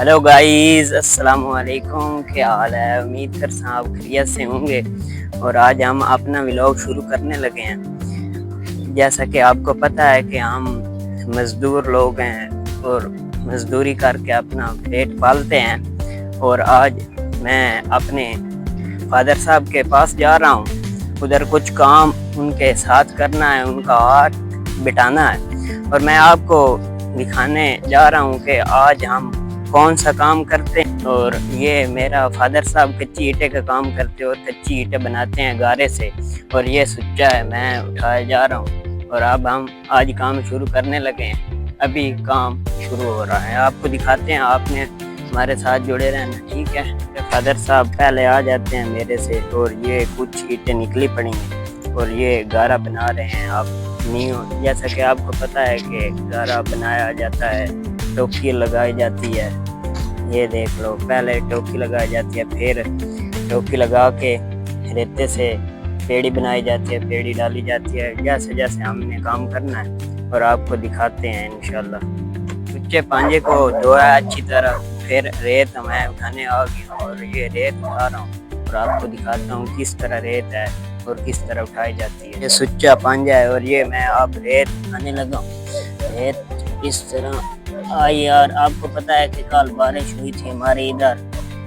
Hello guys, अस्सलाम वालेकुम। क्या हाल है? उम्मीद करता हूँ आप खैरियत से होंगे। और आज हम अपना व्लॉग शुरू करने लगे हैं। जैसा कि आपको पता है कि हम मज़दूर लोग हैं और मज़दूरी करके अपना पेट पालते हैं। और आज मैं अपने फादर साहब के पास जा रहा हूँ। उधर कुछ काम उनके साथ करना है, उनका हाथ बिठाना है। और मैं आपको दिखाने जा रहा हूँ कि आज हम कौन सा काम करते हैं। और ये मेरा फादर साहब कच्ची ईंटें का काम करते और कच्ची ईंटें बनाते हैं गारे से। और ये सुच्चा है, मैं उठाया जा रहा हूँ। और अब हम आज काम शुरू करने लगे हैं। अभी काम शुरू हो रहा है, आपको दिखाते हैं। आपने हमारे साथ जुड़े रहना, ठीक है। फादर साहब पहले आ जाते हैं मेरे से। और ये कुछ ईंटें निकली पड़ी हैं और ये गारा बना रहे हैं। आप नहीं, जैसा कि आपको पता है कि गारा बनाया जाता है, टोकी लगाई जाती है। ये देख लो, पहले टोकी लगाई जाती है, फिर टोकी लगा के रेते से पेड़ी बनाई जाती है, पेड़ी डाली जाती है। जैसे जैसे हमने काम करना है और आपको दिखाते हैं इंशाल्लाह। कच्चे पांजे को धोया अच्छी तरह, फिर रेत मैं उठाने आ गया और ये रेत उठा रहा हूँ। और आपको दिखाता हूँ किस तरह रेत है और किस तरह उठाई जाती है। ये सुच्चा पांजा है और ये मैं अब रेत उठाने लगा हूँ। रेत इस तरह यार, आपको पता है कि कल बारिश हुई थी हमारे इधर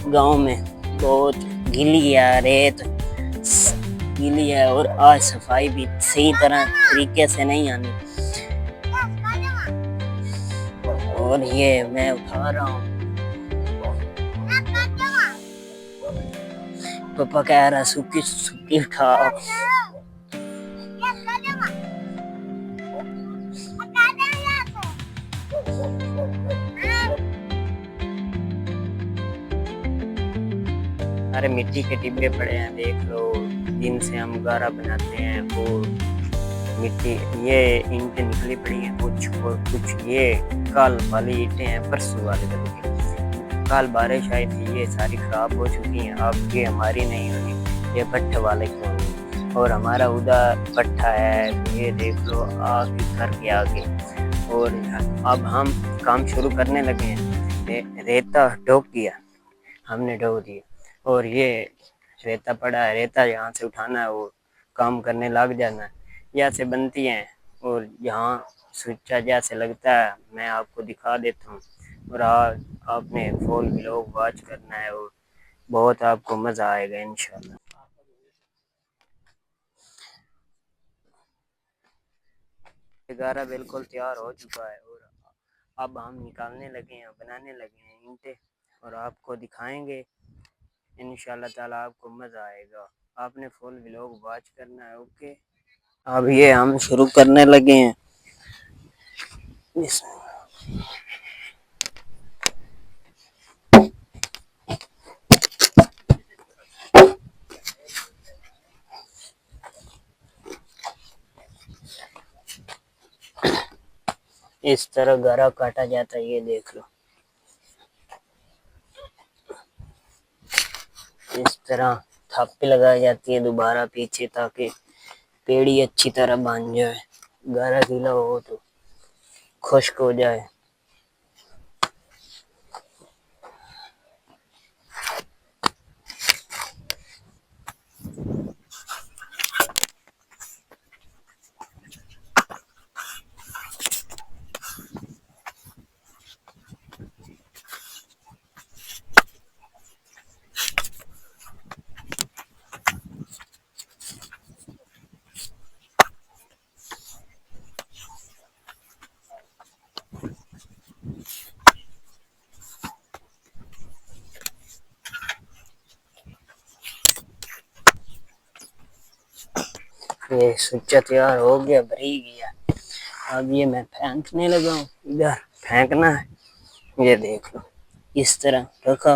गांव में। बहुत गीली है रेत, गीली है। और आज सफाई भी सही तरह तरीके से नहीं आनी। और ये मैं उठा रहा हूँ। पापा कह रहा सूखी सूखी उठाओ। अरे मिट्टी के टिब्बे पड़े हैं, देख लो। जिनसे हम गारा बनाते हैं और मिट्टी, ये ईंटें निकली पड़ी हैं कुछ। और कुछ ये कल वाली ईंटें हैं, परसों वाले दिन कल बारिश आई थी, ये सारी खराब हो चुकी हैं। अब ये हमारी नहीं होनी, ये भट्ठे वाले की होनी। और हमारा उधर भट्ठा है, ये देख लो आगे घर के आगे। और अब हम काम शुरू करने लगे हैं। रेता ढोक दिया, हमने ढो दिया। और ये रेता पड़ा है, रेता यहाँ से उठाना है और काम करने लग जाना है। जैसे बनती हैं और यहाँ सुच्चा जैसे लगता है, मैं आपको दिखा देता हूँ। और आज आपने फुल व्लॉग वॉच करना है और बहुत आपको मज़ा आएगा इंशाल्लाह। गारा बिल्कुल तैयार हो चुका है और अब हम निकालने लगे हैं, बनाने लगे हैं ईंटें। और आपको दिखाएंगे इंशाल्लाह ताला, आपको मज़ा आएगा। आपने फुल व्लॉग वॉच करना है, ओके। अब ये हम शुरू करने लगे हैं। इस तरह गारा काटा जाता है, ये देख लो। इस तरह थापी लगाई जाती है दोबारा पीछे, ताकि पेड़ी अच्छी तरह बन जाए। गारा गीला हो तो खुश्क हो जाए। ये सुच्चा तैयार हो गया, भरी गया। अब ये मैं फेंकने लगा हूँ, इधर फेंकना है। ये देख लो, इस तरह रखा,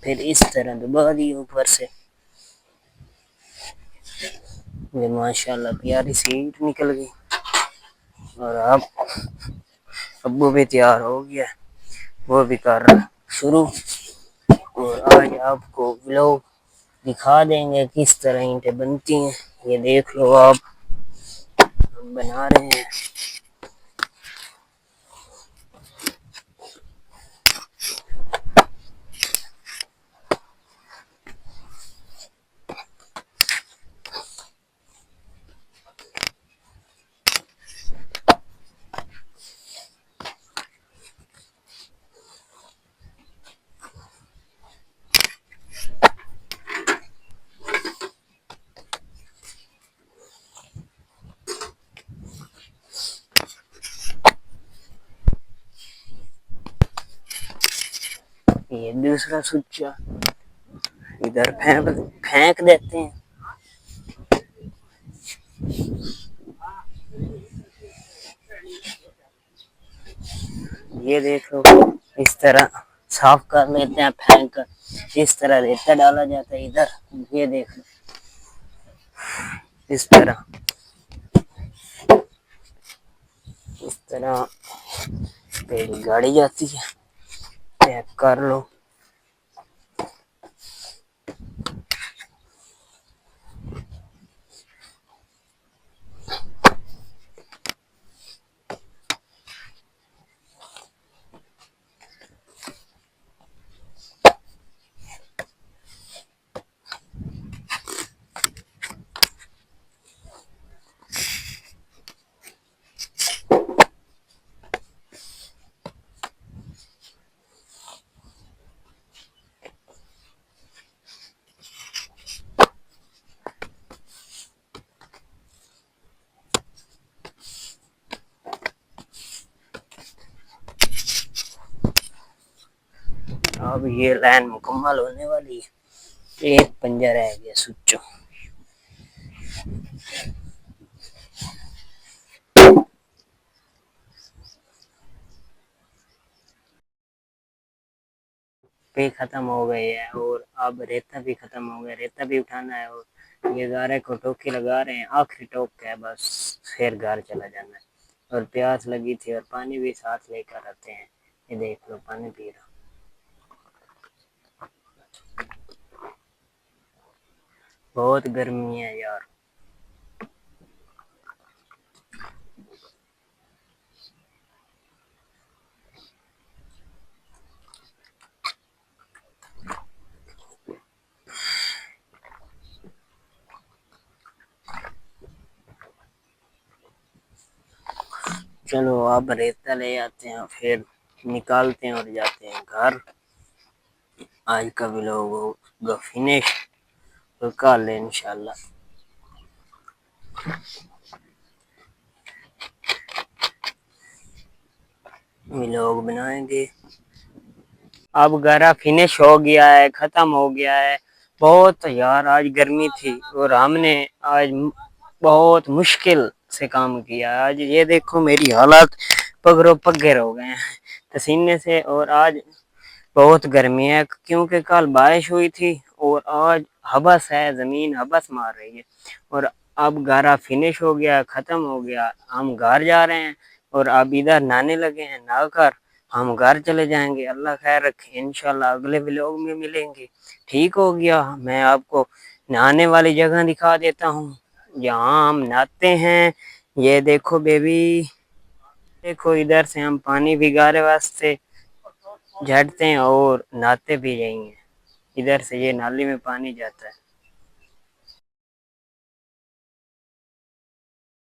फिर इस तरह दबा दिया ऊपर से। ये माशाल्लाह प्यारी सी ईंट निकल गई। और अब अब्बू भी तैयार हो गया, वो भी कर रहा है शुरू। और आज आपको व्लॉग दिखा देंगे किस तरह ईंटें बनती हैं। ये देख लो आप, हम बना रहे हैं। ये दूसरा सुच्चा इधर फेंक फेंक देते हैं। ये देख लो, इस तरह साफ कर लेते हैं फेंक कर। इस तरह रेता डाला जाता है इधर। ये देख लो, इस तरह इस तरह पेड़ गाड़ी जाती है। चेक कर लो। अब ये लाइन मुकम्मल होने वाली है। एक पंजा रह गया सुच्चो। पे खत्म हो गई है और अब रेता भी खत्म हो गया। रेता भी उठाना है और ये गारे को टोके लगा रहे हैं। आखिरी टोक है बस, फिर घर चला जाना है। और प्यास लगी थी और पानी भी साथ लेकर आते हैं। ये देख लो, पानी पी रहा। बहुत गर्मी है यार। चलो अब रेता ले आते हैं, फिर निकालते हैं और जाते हैं घर। आज का व्लॉग होगा फिनिश, तो कल इंशाल्लाह व्लॉग बनाएंगे। अब गरा फिनिश हो गया है, खत्म हो गया है। बहुत यार आज गर्मी थी और हमने आज बहुत मुश्किल से काम किया। आज ये देखो मेरी हालत पगरो पगेर हो गए हैं पसीने से। और आज बहुत गर्मी है क्योंकि कल बारिश हुई थी और आज हबस है, जमीन हबस मार रही है। और अब गारा फिनिश हो गया, खत्म हो गया। हम घर जा रहे हैं और अब इधर नहाने लगे हैं। नहाकर हम घर चले जाएंगे। अल्लाह खैर रखे, इंशाल्लाह अगले व्लॉग में मिलेंगे। ठीक हो गया। मैं आपको नहाने वाली जगह दिखा देता हूँ जहाँ हम नहाते हैं। ये देखो बेबी, देखो इधर से हम पानी भिगाने वास्ते झड़ते हैं और नहाते भी जाएंगे। इधर से ये नाली में पानी जाता है।